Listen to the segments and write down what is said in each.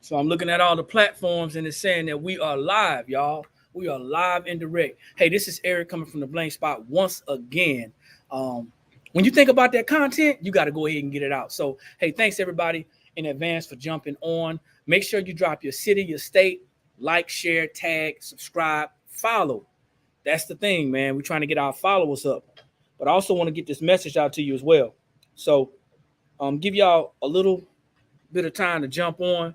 So I'm looking at all the platforms and it's saying that we are live, y'all. We are live and direct. Hey, this is Eric coming from the blank spot once again. When you think about that content, you got to go ahead and get it out. So, hey, thanks everybody in advance for jumping on. Make sure you drop your city, your state, like, share, tag, subscribe, follow. That's the thing, man. We're trying to get our followers up. But I also want to get this message out to you as well. So, give y'all a little bit of time to jump on.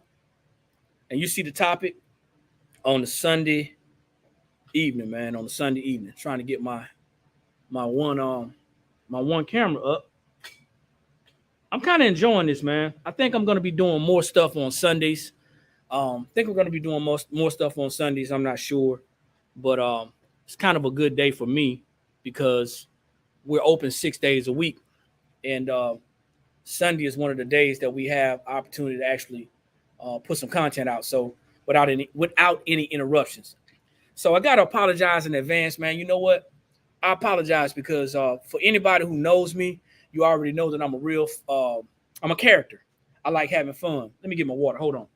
And you see the topic on the Sunday evening, man. On the Sunday evening, trying to get my one camera up. I'm kind of enjoying this, man. I think I'm going to be doing more stuff on Sundays. Think we're going to be doing more stuff on Sundays. I'm not sure, but it's kind of a good day for me because we're open 6 days a week, and Sunday is one of the days that we have opportunity to actually put some content out. So without any interruptions. So I gotta apologize in advance, man. You know what? I apologize because for anybody who knows me, you already know that I'm a character. I like having fun. Let me get my water. Hold on.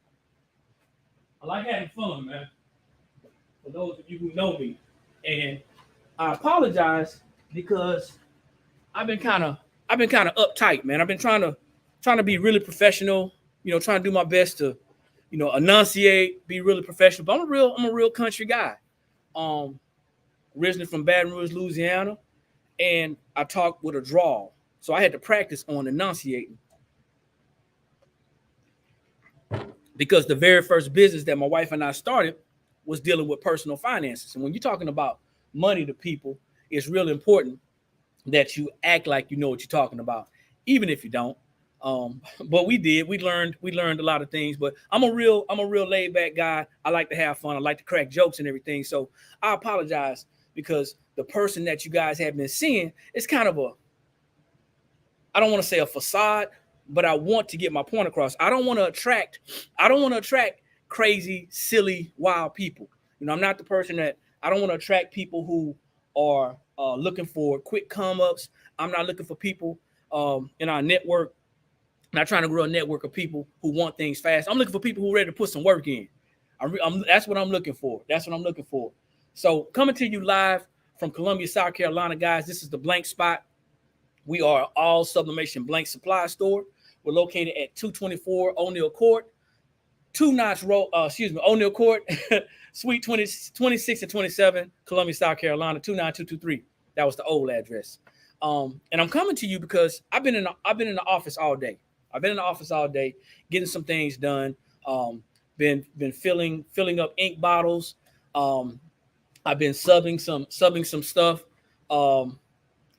I like having fun, man. For those of you who know me, and I apologize because I've been kind of uptight, man. I've been trying to be really professional. You know, trying to do my best to, you know, enunciate, be really professional. But I'm a real country guy. Originally from Baton Rouge, Louisiana, and I talk with a drawl. So I had to practice on enunciating. Because the very first business that my wife and I started was dealing with personal finances. And when you're talking about money to people, it's really important that you act like you know what you're talking about, even if you don't. But we did. We learned a lot of things. But I'm a real laid back guy. I like to have fun. I like to crack jokes and everything. So I apologize because the person that you guys have been seeing is kind of I don't want to say a facade, but I want to get my point across. I don't want to attract crazy, silly, wild people. You know, I'm not the person I don't want to attract people who are looking for quick come ups. I'm not looking for people in our network. I'm not trying to grow a network of people who want things fast. I'm looking for people who are ready to put some work in. That's what I'm looking for. So coming to you live from Columbia, South Carolina, guys, this is the Blank Spot. We are all sublimation blank supply store. We're located at 224 O'Neill Court, O'Neill Court, Suite 26 and 27, Columbia, South Carolina, 29223. That was the old address. And I'm coming to you because I've been in the office all day. Getting some things done. Been filling up ink bottles. I've been subbing some stuff.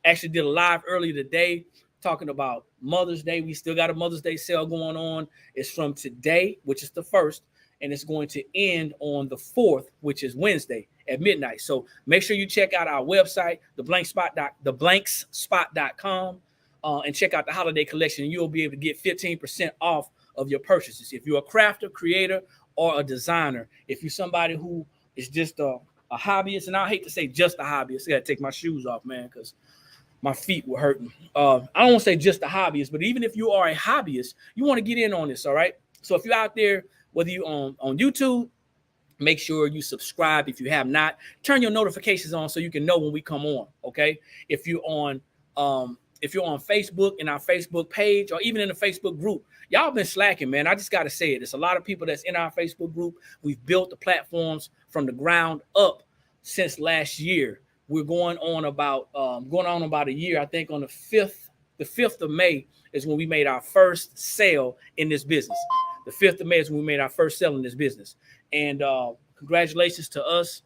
Actually did a live earlier today talking about Mother's Day. We still got a Mother's Day sale going on. It's from today, which is the 1st, and it's going to end on the 4th, which is Wednesday at midnight. So make sure you check out our website, theblankspot.com, and check out the holiday collection. You'll be able to get 15% off of your purchases. If you're a crafter, creator, or a designer, if you're somebody who is just a hobbyist, and I hate to say just a hobbyist, I got to take my shoes off, man, because my feet were hurting. I don't want to say just a hobbyist, but even if you are a hobbyist, you want to get in on this, all right? So if you're out there, whether you're on YouTube, make sure you subscribe. If you have not, turn your notifications on so you can know when we come on, okay? If you're on Facebook, in our Facebook page, or even in the Facebook group, y'all been slacking, man. I just got to say it. There's a lot of people that's in our Facebook group. We've built the platforms from the ground up since last year. We're going on about a year. I think on the 5th of May is when we made our first sale in this business. The 5th of May is when we made our first sale in this business. And congratulations to us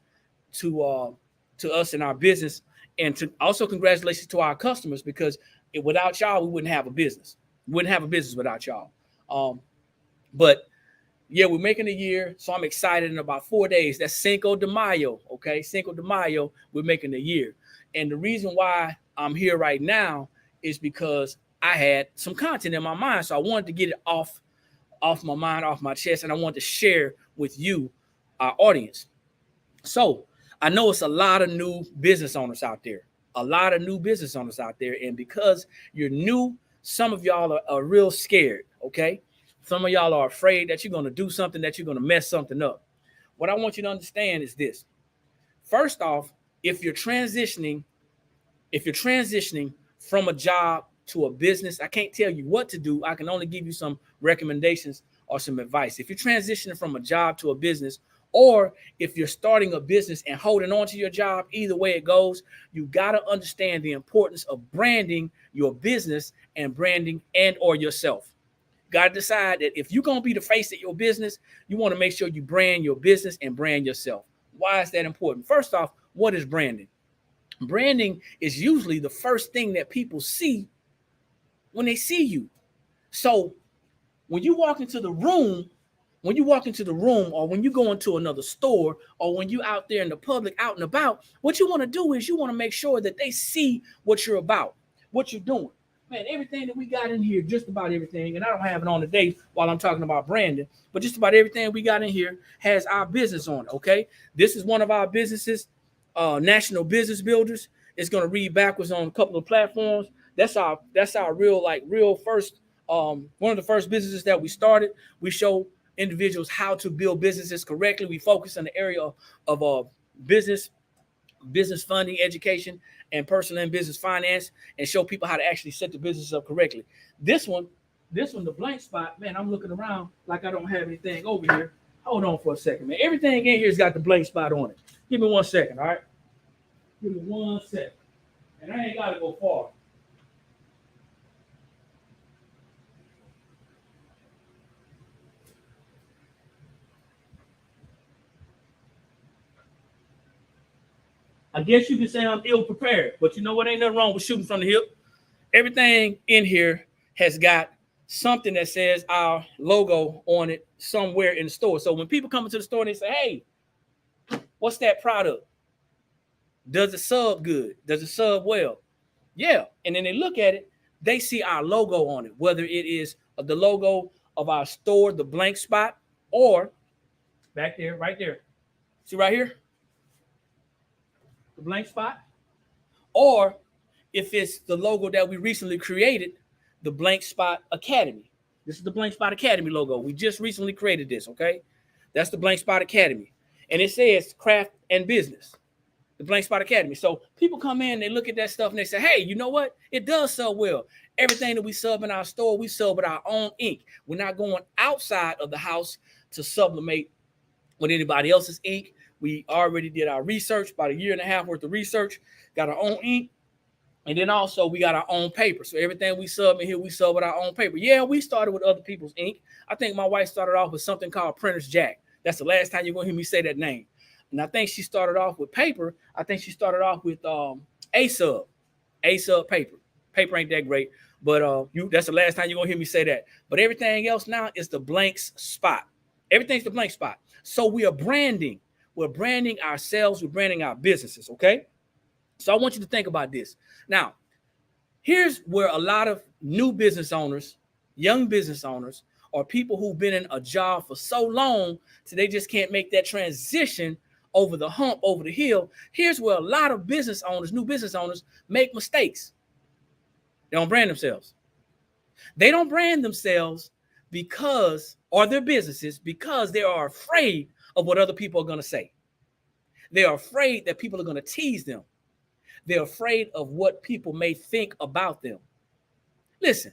in our business, and also congratulations to our customers, because without y'all, we wouldn't have a business. We wouldn't have a business without y'all. But yeah, we're making a year, so I'm excited. In about 4 days, that's Cinco de Mayo, okay? Cinco de Mayo, we're making a year. And the reason why I'm here right now is because I had some content in my mind, so I wanted to get it off my mind, off my chest, and I wanted to share with you, our audience. So I know it's a lot of new business owners out there, and because you're new, some of y'all are real scared, okay? Some of y'all are afraid that you're going to do something, that you're going to mess something up. What I want you to understand is this. First off, if you're transitioning from a job to a business, I can't tell you what to do. I can only give you some recommendations or some advice. If you're transitioning from a job to a business, or if you're starting a business and holding on to your job, either way it goes, you got to understand the importance of branding your business and branding and or yourself. Got to decide that if you're going to be the face of your business, you want to make sure you brand your business and brand yourself. Why is that important? First off, what is branding? Branding is usually the first thing that people see when they see you. So when you walk into the room, or when you go into another store, or when you're out there in the public, out and about, what you want to do is you want to make sure that they see what you're about, what you're doing. Man, everything that we got in here, just about everything, and I don't have it on today while I'm talking about branding, but just about everything we got in here has our business on it, okay? This is one of our businesses, National Business Builders. It's going to read backwards on a couple of platforms. That's our real first, one of the first businesses that we started. We show individuals how to build businesses correctly. We focus on the area of business funding, education, and personal and business finance, and show people how to actually set the business up correctly. This one, the blank spot, man, I'm looking around like I don't have anything over here. Hold on for a second, man. Everything in here's got the blank spot on it. Give me 1 second, all right? Give me 1 second. And I ain't got to go far. I guess you can say I'm ill prepared, but you know what? Ain't nothing wrong with shooting from the hip. Everything in here has got something that says our logo on it somewhere in the store. So when people come into the store and they say, hey, what's that product? Does it sub good? Does it sub well? Yeah. And then they look at it, they see our logo on it, whether it is the logo of our store, the blank spot, or back there, right there. See right here? The blank spot, or if it's the logo that we recently created, the Blank Spot Academy. This is the Blank Spot Academy logo. We just recently created this, okay? That's the Blank Spot Academy. And it says craft and business, the Blank Spot Academy. So people come in, they look at that stuff and they say, hey, you know what? It does sell well. Everything that we sub in our store, we sub with our own ink. We're not going outside of the house to sublimate with anybody else's ink. We already did our research, about 1.5 years worth of research, got our own ink, and then also we got our own paper. So everything we sub in here, we sub with our own paper. Yeah, we started with other people's ink. I think my wife started off with something called Printer's Jack. That's the last time you're going to hear me say that name. And I think she started off with paper. I think she started off with A-Sub paper. Paper ain't that great, but that's the last time you're going to hear me say that. But everything else now is the blank spot. Everything's the blank spot. So we are branding. We're branding ourselves. We're branding our businesses, okay? So I want you to think about this. Now, here's where a lot of new business owners, young business owners, or people who've been in a job for so long so they just can't make that transition over the hump, over the hill. Here's where a lot of business owners, new business owners, make mistakes. They don't brand themselves. They don't brand themselves because, or their businesses, because they are afraid of what other people are going to say. They are afraid that people are going to tease them. They're afraid of what people may think about them. Listen,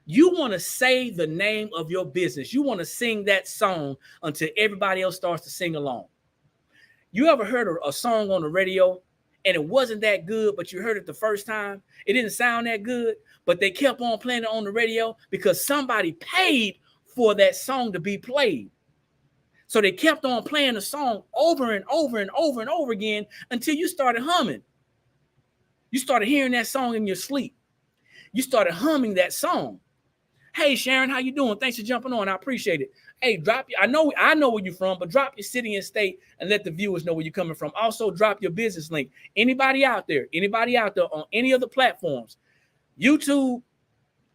you want to say the name of your business. You want to sing that song until everybody else starts to sing along. You ever heard a song on the radio and it wasn't that good, but you heard it the first time? It didn't sound that good, but they kept on playing it on the radio because somebody paid for that song to be played. So they kept on playing the song over and over and over and over again until you started humming. You started hearing that song in your sleep. You started humming that song. Hey, Sharon, how you doing? Thanks for jumping on. I appreciate it. Hey, I know where you're from, but drop your city and state and let the viewers know where you're coming from. Also, drop your business link. Anybody out there on any of the platforms, YouTube,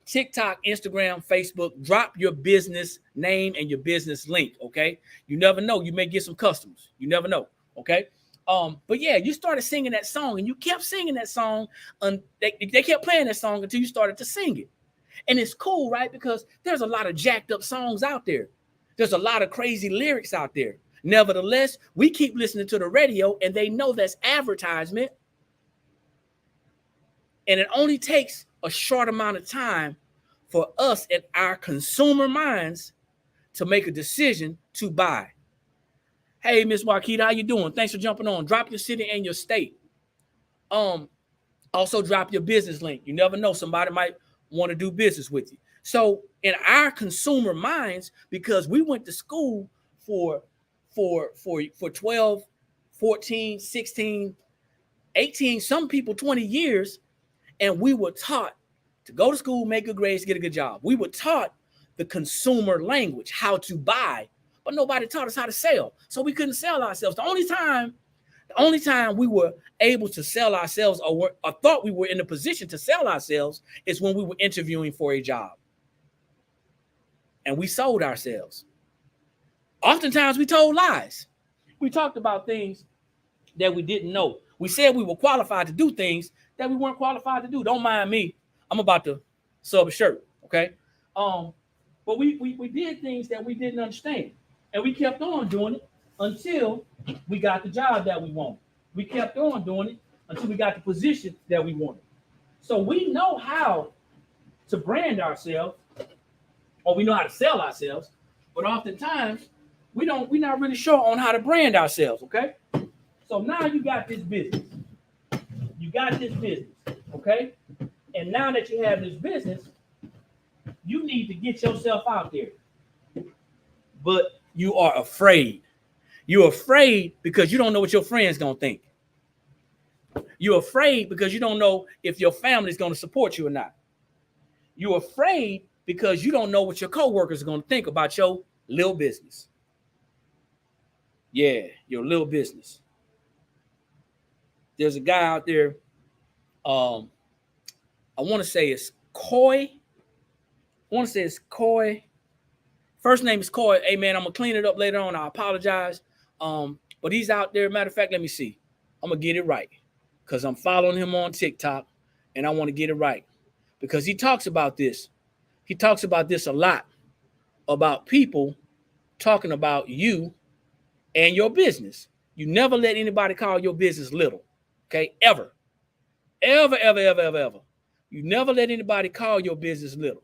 TikTok, Instagram, Facebook, drop your business name and your business link, okay? You never know. You may get some customers. You never know, okay? But yeah, you started singing that song and you kept singing that song. They kept playing that song until you started to sing it. And it's cool, right? Because there's a lot of jacked up songs out there. There's a lot of crazy lyrics out there. Nevertheless, we keep listening to the radio and they know that's advertisement. And it only takes a short amount of time for us and our consumer minds to make a decision to buy. Hey, Miss Wakita, how you doing? Thanks for jumping on. Drop your city and your state. Also drop your business link. You never know, somebody might want to do business with you. So in our consumer minds, because we went to school for 12, 14, 16, 18, some people 20 years, and we were taught to go to school, make good grades, get a good job. We were taught the consumer language, how to buy, but nobody taught us how to sell. So we couldn't sell ourselves. The only time we were able to sell ourselves or thought we were in a position to sell ourselves is when we were interviewing for a job. And we sold ourselves. Oftentimes we told lies. We talked about things that we didn't know. We said we were qualified to do things that we weren't qualified to do. Don't mind me. I'm about to sub a shirt, okay? But we did things that we didn't understand. And we kept on doing it until we got the job that we wanted. We kept on doing it until we got the position that we wanted. So we know how to brand ourselves, or we know how to sell ourselves, but oftentimes we're not really sure on how to brand ourselves, okay? So now you got this business. You got this business, okay? And now that you have this business, you need to get yourself out there. But you are afraid. You're afraid because you don't know what your friends gonna think. You're afraid because you don't know if your family's gonna support you or not. You're afraid because you don't know what your coworkers are gonna think about your little business. Yeah, your little business. There's a guy out there. I want to say it's Coy. First name is Coy. Hey, man, I'm going to clean it up later on. I apologize. But he's out there. Matter of fact, let me see. I'm going to get it right because I'm following him on TikTok, and I want to get it right because he talks about this. He talks about this a lot, about people talking about you and your business. You never let anybody call your business little, okay? Ever. Ever, ever, ever, ever, ever. You never let anybody call your business little.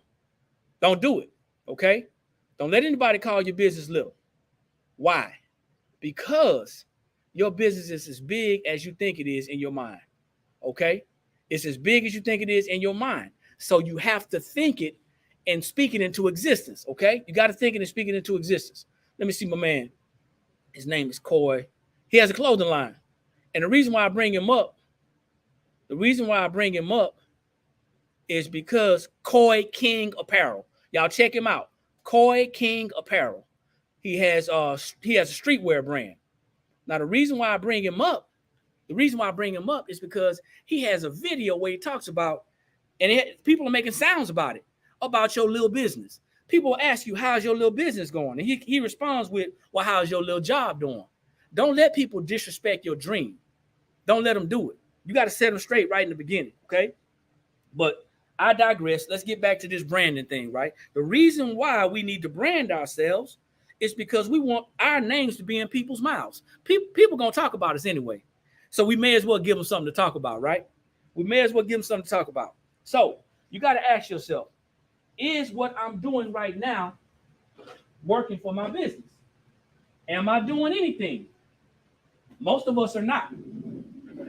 Don't do it, okay? Don't let anybody call your business little. Why? Because your business is as big as you think it is in your mind, okay? It's as big as you think it is in your mind. So you have to think it and speak it into existence, okay? You got to think it and speak it into existence. Let me see my man. His name is Coy. He has a clothing line. And the reason why I bring him up is because Coy King Apparel. Y'all check him out. Coy King Apparel. He has a streetwear brand. Now, the reason why I bring him up is because he has a video where he talks about, and people are making sounds about it, about your little business. People will ask you, how's your little business going? And he responds with, well, how's your little job doing? Don't let people disrespect your dream. Don't let them do it. You got to set them straight right in the beginning, okay? But I digress. Let's get back to this branding thing, right? The reason why we need to brand ourselves is because we want our names to be in people's mouths. People going to talk about us anyway. So we may as well give them something to talk about, right? We may as well give them something to talk about. So you got to ask yourself, is what I'm doing right now working for my business? Am I doing anything? Most of us are not.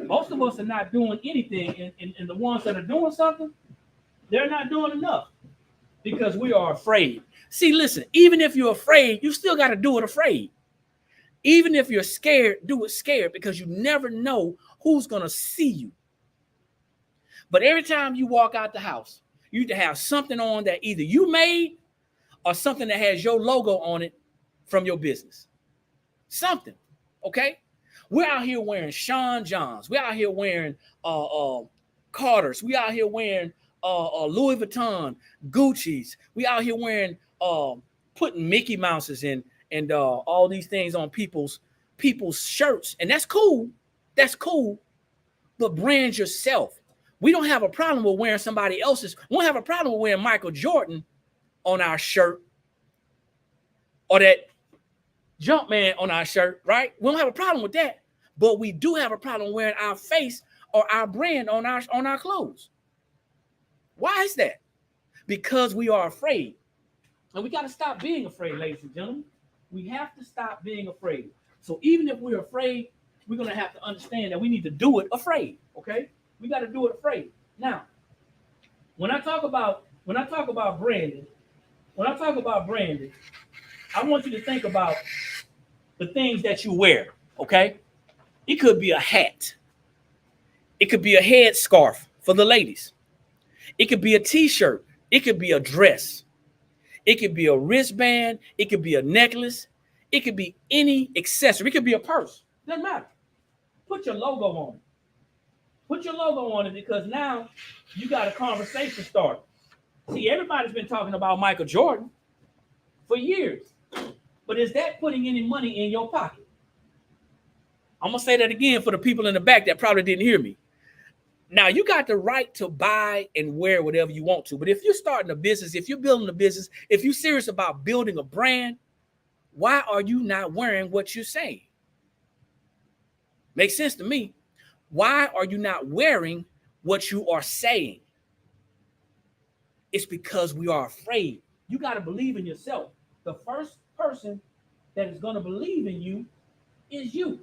Most of us are not doing anything. And the ones that are doing something, they're not doing enough because we are afraid. See, listen, even if you're afraid, you still got to do it afraid. Even if you're scared, do it scared because you never know who's going to see you. But every time you walk out the house, you need to have something on that either you made or something that has your logo on it from your business. Something, okay? We're out here wearing Sean Johns. We're out here wearing Carters. We out here wearing Louis Vuitton, Gucci's. We out here wearing putting Mickey Mouses in and all these things on people's shirts. And that's cool. That's cool. But brand yourself. We don't have a problem with wearing somebody else's. We don't have a problem with wearing Michael Jordan on our shirt or that Jumpman on our shirt, right? We don't have a problem with that. But we do have a problem wearing our face or our brand on our clothes. Why is that? Because we are afraid. And we got to stop being afraid, ladies and gentlemen. We have to stop being afraid. So even if we're afraid, we're going to have to understand that we need to do it afraid, okay? We got to do it afraid. Now, when I talk about branding, I want you to think about the things that you wear, okay? It could be a hat. It could be a head scarf for the ladies. It could be a t-shirt. It could be a dress. It could be a wristband. It could be a necklace. It could be any accessory. It could be a purse. Doesn't matter. Put your logo on it. Put your logo on it because now you got a conversation started. See, everybody's been talking about Michael Jordan for years. But is that putting any money in your pocket? I'm going to say that again for the people in the back that probably didn't hear me. Now, you got the right to buy and wear whatever you want to. But if you're starting a business, if you're building a business, if you're serious about building a brand, why are you not wearing what you're saying? Makes sense to me. Why are you not wearing what you are saying? It's because we are afraid. You got to believe in yourself. The first person that is going to believe in you is you.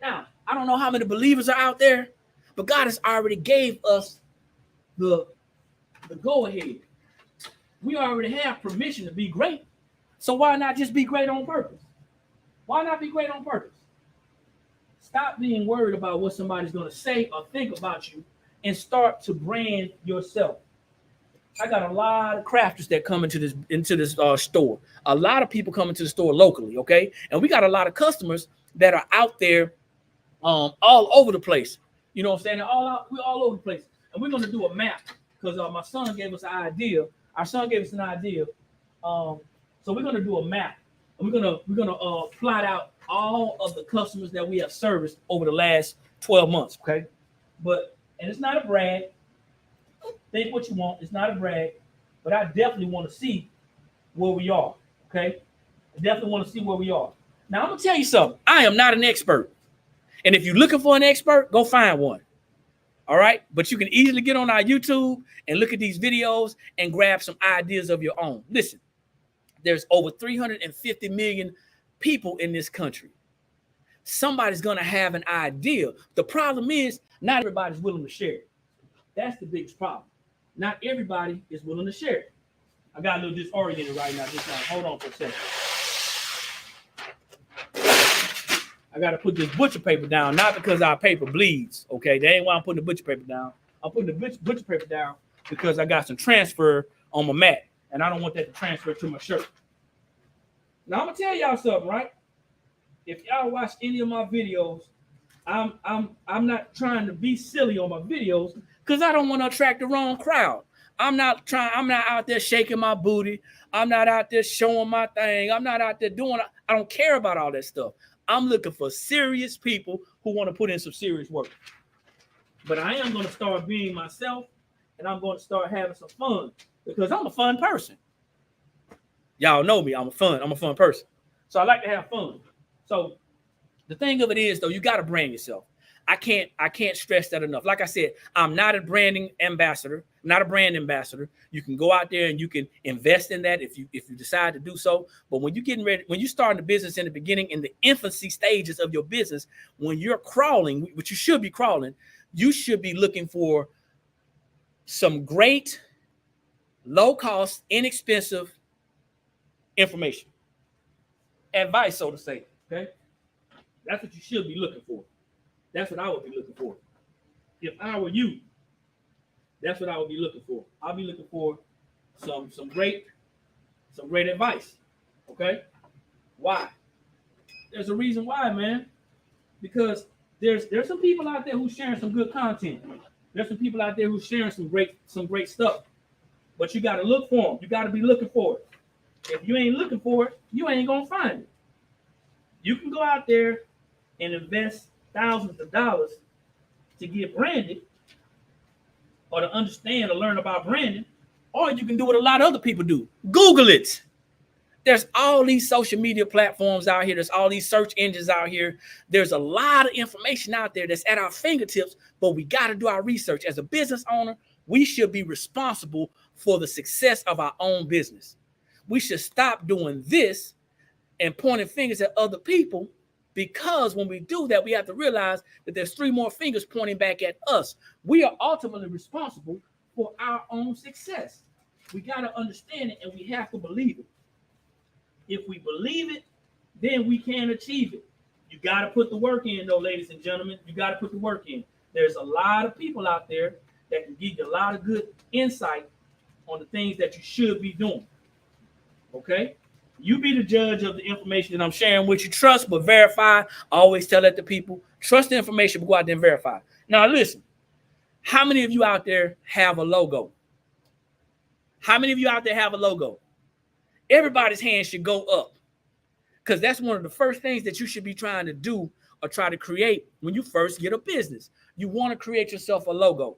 Now, I don't know how many believers are out there, but God has already gave us the go-ahead. We already have permission to be great. So why not just be great on purpose? Why not be great on purpose? Stop being worried about what somebody's going to say or think about you and start to brand yourself. I got a lot of crafters that come into this store. A lot of people come into the store locally, okay? And we got a lot of customers that are out there all over the place. You know what I'm saying? We're all over the place. And we're going to do a map because my son gave us an idea. Our son gave us an idea. So we're going to do a map. And we're gonna plot out all of the customers that we have serviced over the last 12 months, okay? And it's not a brag. Think what you want. It's not a brag. But I definitely want to see where we are, okay? I definitely want to see where we are. Now, I'm going to tell you something. I am not an expert. And if you're looking for an expert, go find one. All right? But you can easily get on our YouTube and look at these videos and grab some ideas of your own. Listen, there's over 350 million people in this country. Somebody's going to have an idea. The problem is not everybody's willing to share it. That's the biggest problem. Not everybody is willing to share it. I got a little disoriented right now. Just hold on for a second. I got to put this butcher paper down, not because our paper bleeds, okay? That ain't why I'm putting the butcher paper down. I'm putting the butcher paper down because I got some transfer on my mat, and I don't want that to transfer to my shirt. Now, I'm going to tell y'all something, right? If y'all watch any of my videos, I'm not trying to be silly on my videos because I don't want to attract the wrong crowd. I'm not out there shaking my booty. I'm not out there showing my thing. I'm not out there I don't care about all that stuff. I'm looking for serious people who want to put in some serious work. But I am going to start being myself, and I'm going to start having some fun because I'm a fun person. Y'all know me. I'm a fun person. So I like to have fun. So the thing of it is, though, you got to brand yourself. I can't stress that enough. Like I said, I'm not a brand ambassador. You can go out there and you can invest in that if you decide to do so. But when you're starting a business in the beginning, in the infancy stages of your business, when you're crawling, which you should be crawling, you should be looking for some great, low-cost, inexpensive information. Advice, so to say, okay? That's what you should be looking for. That's what I would be looking for. If I were you, that's what I would be looking for. I'll be looking for some great advice. Okay? Why? There's a reason why, man. Because there's some people out there who's sharing some good content. There's some people out there who's sharing some great stuff. But you got to look for them. You got to be looking for it. If you ain't looking for it, you ain't gonna find it. You can go out there and invest thousands of dollars to get branded, or to understand or learn about branding, or you can do what a lot of other people do. Google it. There's all these social media platforms out here. There's all these search engines out here. There's a lot of information out there that's at our fingertips, but we got to do our research. As a business owner, we should be responsible for the success of our own business. We should stop doing this and pointing fingers at other people, because when we do that, we have to realize that there's 3 more fingers pointing back at us. We are ultimately responsible for our own success. We got to understand it, and we have to believe it. If we believe it, then we can achieve it. You got to put the work in, though, ladies and gentlemen. You got to put the work in. There's a lot of people out there that can give you a lot of good insight on the things that you should be doing. Okay? You be the judge of the information that I'm sharing with you. Trust, but verify. I always tell that to people. Trust the information, but go out there and verify. Now, listen. How many of you out there have a logo? How many of you out there have a logo? Everybody's hand should go up, because that's one of the first things that you should be trying to do or try to create when you first get a business. You want to create yourself a logo.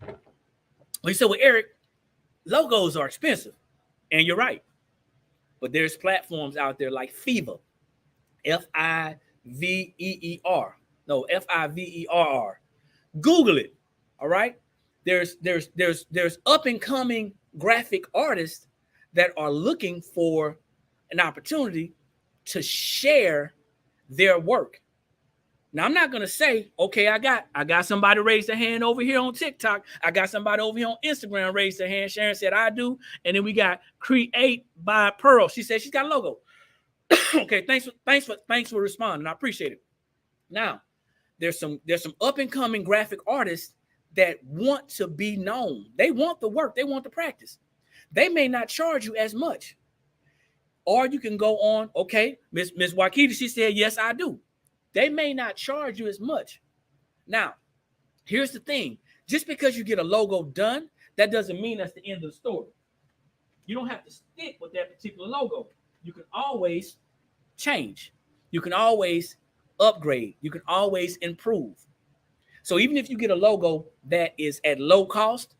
Well, you said, well, Eric, logos are expensive. And you're right. But there's platforms out there like Fiverr, Fiverr. No, Fiverr. Google it. All right. There's up and coming graphic artists that are looking for an opportunity to share their work. Now, I'm not going to say, okay, I got somebody raise their hand over here on TikTok. I got somebody over here on Instagram raise their hand. Sharon said, I do. And then we got Create by Pearl. She said she's got a logo. Okay, thanks for responding. I appreciate it. Now, there's some up and coming graphic artists that want to be known. They want the work. They want the practice. They may not charge you as much. Or you can go on, okay, Miss Wakita, she said, yes, I do. They may not charge you as much. Now, here's the thing. Just because you get a logo done, that doesn't mean that's the end of the story. You don't have to stick with that particular logo. You can always change. You can always upgrade. You can always improve. So even if you get a logo that is at low cost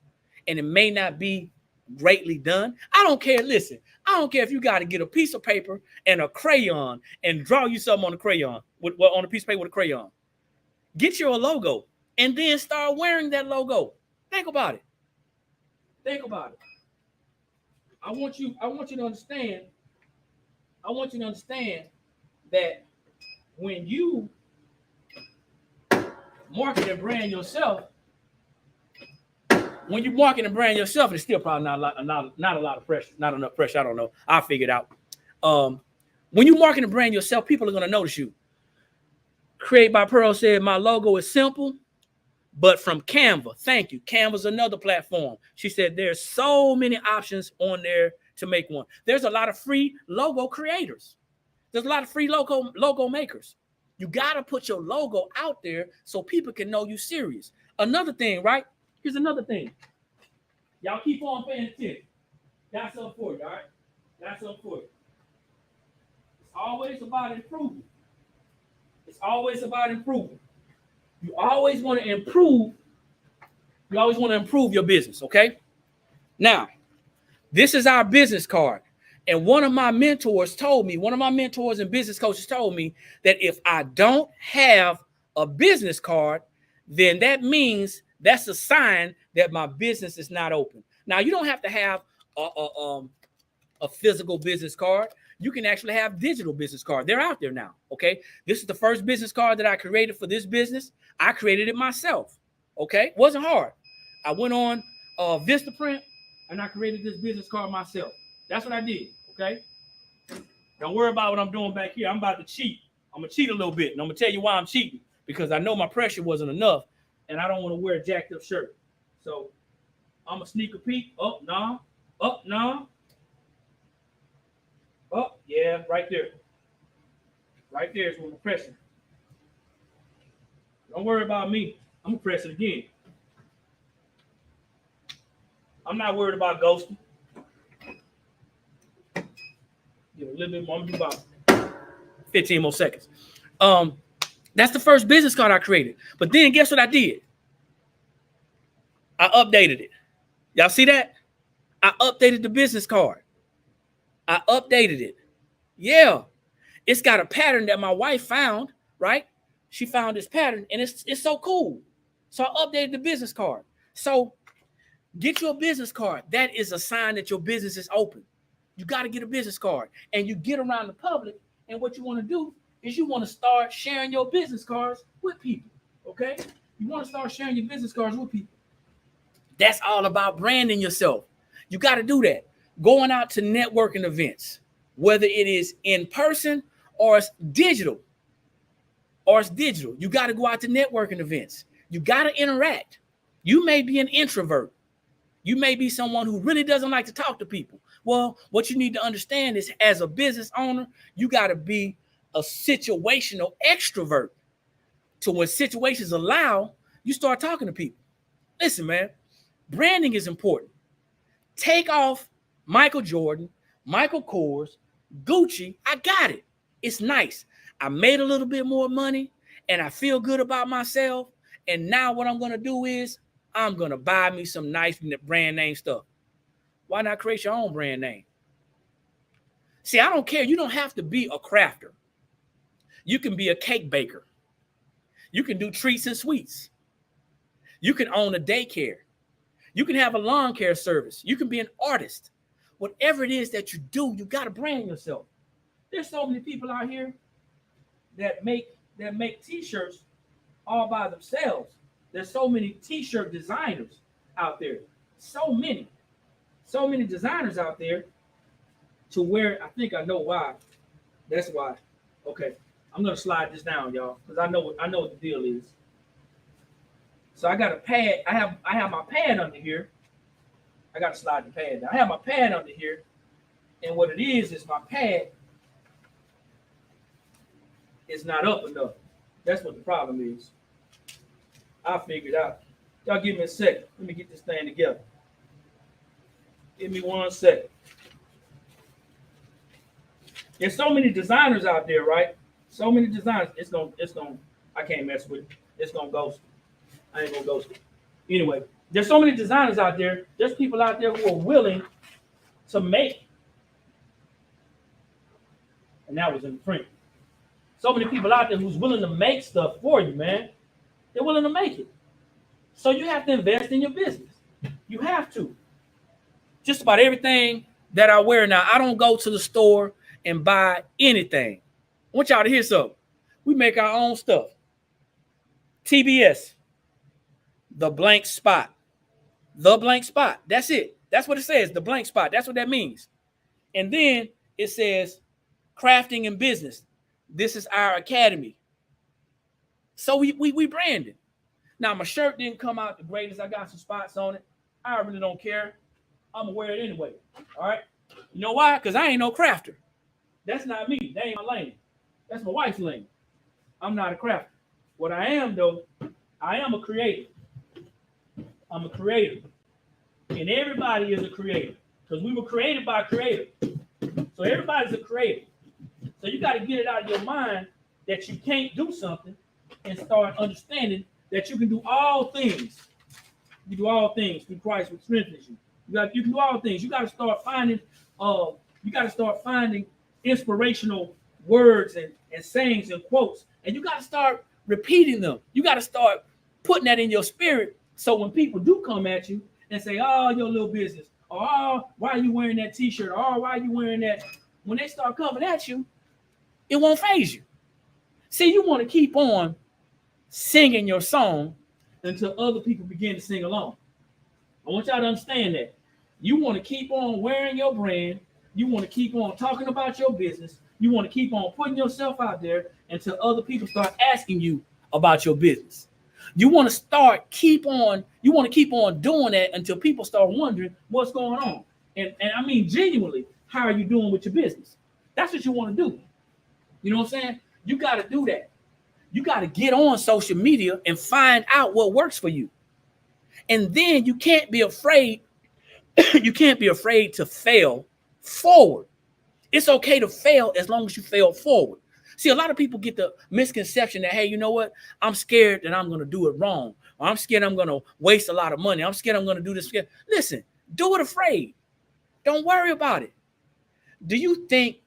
and it may not be greatly done, I don't care. Listen, I don't care if you got to get a piece of paper and a crayon and draw you something on a crayon, on a piece of paper with a crayon. Get you a logo and then start wearing that logo. Think about it. Think about it. I want you to understand. I want you to understand that when you market and brand yourself, it's still probably not a lot of pressure, not enough pressure. I don't know. I'll figure it out. When you market and brand yourself, people are going to notice you. Create by Pearl said, my logo is simple, but from Canva. Thank you. Canva's another platform. She said there's so many options on there to make one. There's a lot of free logo creators. There's a lot of free logo makers. You got to put your logo out there so people can know you serious. Another thing, right? Here's another thing. Y'all keep on paying attention. Got something for you, all right? Got something for you. It's always about improving. It's always about improving. You always want to improve. You always want to improve your business, okay? Now, this is our business card. And one of my mentors and business coaches told me that if I don't have a business card, then that means that's a sign that my business is not open. Now, you don't have to have a physical business card. You can actually have digital business card. They're out there now, okay? This is the first business card that I created for this business. I created it myself, okay? Wasn't hard. I went on Vistaprint, and I created this business card myself. That's what I did, okay? Don't worry about what I'm doing back here. I'm about to cheat. I'm going to cheat a little bit, and I'm going to tell you why I'm cheating, because I know my pressure wasn't enough, and I don't want to wear a jacked up shirt. So I'm going to sneak a peek. Up, nah. Up, nah. Oh, yeah, right there. Right there is where we're pressing. Don't worry about me. I'm going to press it again. I'm not worried about ghosting. Give a little bit more. I'm going to do about 15 more seconds. That's the first business card I created. But then guess what I did? I updated it. Y'all see that? I updated the business card. I updated it. Yeah. It's got a pattern that my wife found, right? She found this pattern, and it's so cool. So I updated the business card. So get you a business card. That is a sign that your business is open. You got to get a business card, and you get around the public, and what you want to do is you want to start sharing your business cards with people, okay? You want to start sharing your business cards with people. That's all about branding yourself. You got to do that. Going out to networking events, whether it is in person or it's digital. You got to go out to networking events. You got to interact. You may be an introvert. You may be someone who really doesn't like to talk to people. Well, what you need to understand is, as a business owner, you got to be a situational extrovert. So when situations allow, you start talking to people. Listen, man, branding is important. Take off Michael Jordan, Michael Kors, Gucci. I got it. It's nice. I made a little bit more money and I feel good about myself. And now what I'm going to do is I'm going to buy me some nice brand name stuff. Why not create your own brand name? See, I don't care. You don't have to be a crafter. You can be a cake baker. You can do treats and sweets. You can own a daycare. You can have a lawn care service. You can be an artist. Whatever it is that you do, you got to brand yourself. There's so many people out here that make t-shirts all by themselves. There's so many t-shirt designers out there. So many designers out there to where I think I know why. That's why. Okay, I'm gonna slide this down, y'all, because I know what the deal is. So I got a pad. I have my pad under here. I got to slide the pad down. I have my pad under here, and what it is my pad is not up enough. That's what the problem is. I figured out. Y'all give me a second. Let me get this thing together. Give me 1 second. There's so many designers out there, right? So many designers. It's gonna. I can't mess with it. It's gonna ghost. I ain't gonna ghost it. Anyway, there's so many designers out there. There's people out there who are willing to make. And that was in print. So many people out there who's willing to make stuff for you, man. They're willing to make it. So you have to invest in your business. You have to. Just about everything that I wear now, I don't go to the store and buy anything. I want y'all to hear something. We make our own stuff. TBS. The blank spot. The blank spot. That's it. That's what it says. The blank spot. That's what that means. And then it says crafting and business. This is our academy. So we branded. Now my shirt didn't come out the greatest. I got some spots on it. I really don't care. I'm gonna wear it anyway. All right. You know why? Because I ain't no crafter. That's not me. That ain't my lane. That's my wife's lane. I'm not a crafter. What I am though, I am a creator. I'm a creator. And everybody is a creator. Because we were created by a creator. So everybody's a creator. So you got to get it out of your mind that you can't do something and start understanding that you can do all things. You do all things through Christ which strengthens you. You can do all things. You got to start finding inspirational words and sayings and quotes. And you got to start repeating them. You got to start putting that in your spirit. So when people do come at you and say, oh, your little business, or oh, why are you wearing that t-shirt, or oh, why are you wearing that? When they start coming at you, it won't faze you. See, you want to keep on singing your song until other people begin to sing along. I want y'all to understand that. You want to keep on wearing your brand. You want to keep on talking about your business. You want to keep on putting yourself out there until other people start asking you about your business. You want to keep on doing that until people start wondering what's going on. And I mean, genuinely, how are you doing with your business? That's what you want to do. You know what I'm saying? You got to do that. You got to get on social media and find out what works for you. And then you can't be afraid. You can't be afraid to fail forward. It's okay to fail as long as you fail forward. See, a lot of people get the misconception that, hey, you know what? I'm scared that I'm going to do it wrong. Or I'm scared I'm going to waste a lot of money. I'm scared I'm going to do this. Listen, do it afraid. Don't worry about it. Do you think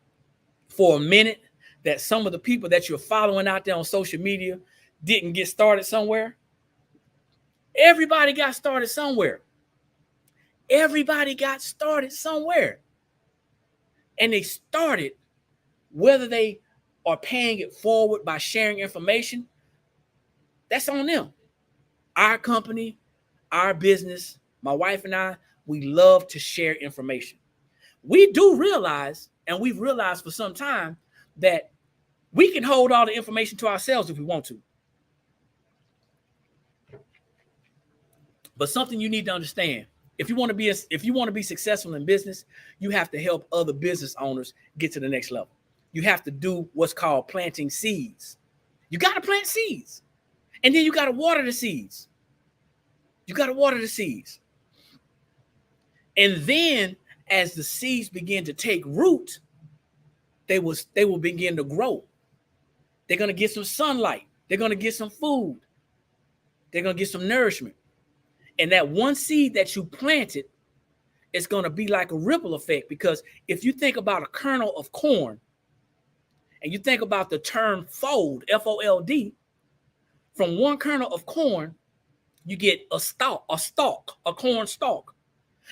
for a minute that some of the people that you're following out there on social media didn't get started somewhere? Everybody got started somewhere. Everybody got started somewhere. And they started, whether they are paying it forward by sharing information, that's on them. Our company, our business, my wife and I, we love to share information. We do realize, and we've realized for some time, that we can hold all the information to ourselves if we want to. But something you need to understand, if you want to be successful in business, you have to help other business owners get to the next level. You have to do what's called planting seeds. You got to plant seeds. And then you got to water the seeds. You got to water the seeds. And then as the seeds begin to take root, they will begin to grow. They're going to get some sunlight. They're going to get some food. They're going to get some nourishment. And that one seed that you planted is going to be like a ripple effect, because if you think about a kernel of corn and you think about the term fold, F-O-L-D, from one kernel of corn, you get a corn stalk.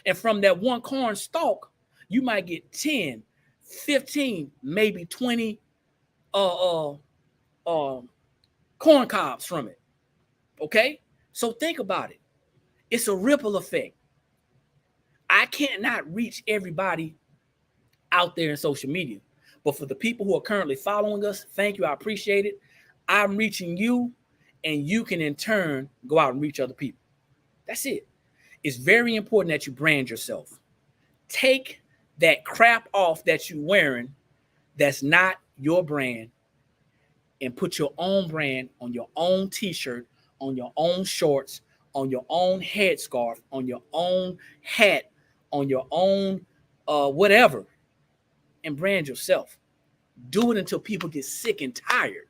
And from that one corn stalk, you might get 10, 15, maybe 20 corn cobs from it. Okay? So think about it. It's a ripple effect. I cannot reach everybody out there in social media. But for the people who are currently following us, thank you. I appreciate it. I'm reaching you, and you can in turn go out and reach other people. That's it. It's very important that you brand yourself. Take that crap off that you're wearing that's not your brand and put your own brand on your own t-shirt, on your own shorts, on your own headscarf, on your own hat, on your own whatever, and brand yourself. Do it until people get sick and tired.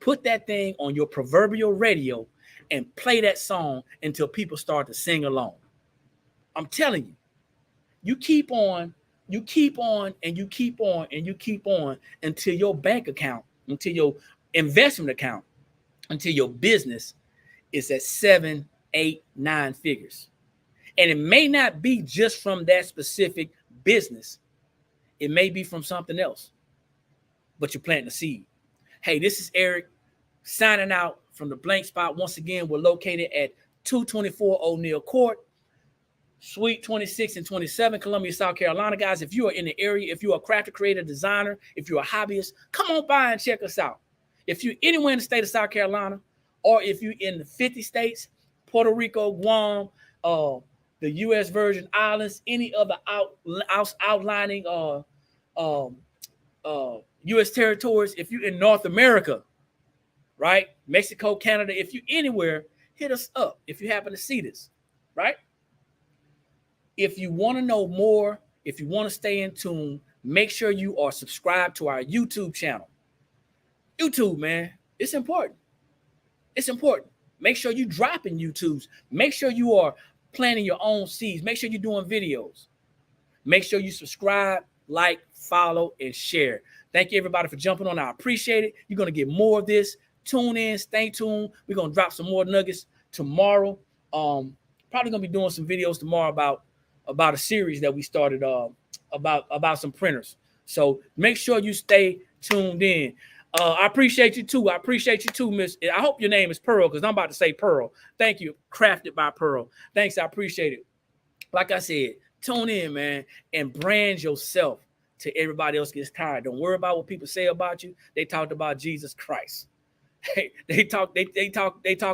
Put that thing on your proverbial radio and play that song until people start to sing along. I'm telling you, you keep on, and you keep on, and you keep on until your bank account, until your investment account, until your business is at 7, 8, 9 figures. And it may not be just from that specific business. It may be from something else, but you're planting a seed. Hey, this is Eric signing out from the Blank Spot. Once again, we're located at 224 O'Neill Court, Suite 26 and 27, Columbia, South Carolina. Guys, if you are in the area, if you're a crafter, creator, designer, if you're a hobbyist, come on by and check us out. If you're anywhere in the state of South Carolina, or if you're in the 50 states, Puerto Rico, Guam, the U.S. Virgin Islands, any other outlining U.S. territories, if you're in North America, right? Mexico, Canada, if you're anywhere, hit us up if you happen to see this, right? If you want to know more, if you want to stay in tune, make sure you are subscribed to our YouTube channel. YouTube, man, it's important. It's important. Make sure you drop in YouTubes. Make sure you are planting your own seeds. Make sure you're doing videos. Make sure you subscribe, like, follow, and share. Thank you, everybody, for jumping on. I appreciate it. You're going to get more of this. Tune in. Stay tuned. We're going to drop some more nuggets tomorrow. Probably going to be doing some videos tomorrow about a series that we started about some printers. So make sure you stay tuned in. I appreciate you too. Miss. I hope your name is Pearl, because I'm about to say Pearl. Thank you. Crafted by Pearl. Thanks. I appreciate it. Like I said, tune in, man, and brand yourself till everybody else gets tired. Don't worry about what people say about you. They talked about Jesus Christ. They talk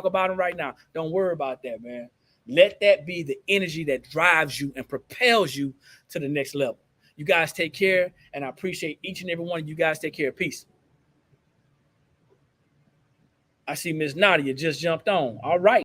about him right now. Don't worry about that, man. Let that be the energy that drives you and propels you to the next level. You guys take care, and I appreciate each and every one of you guys. Take care. Peace. I see Miss Nadia just jumped on. All right.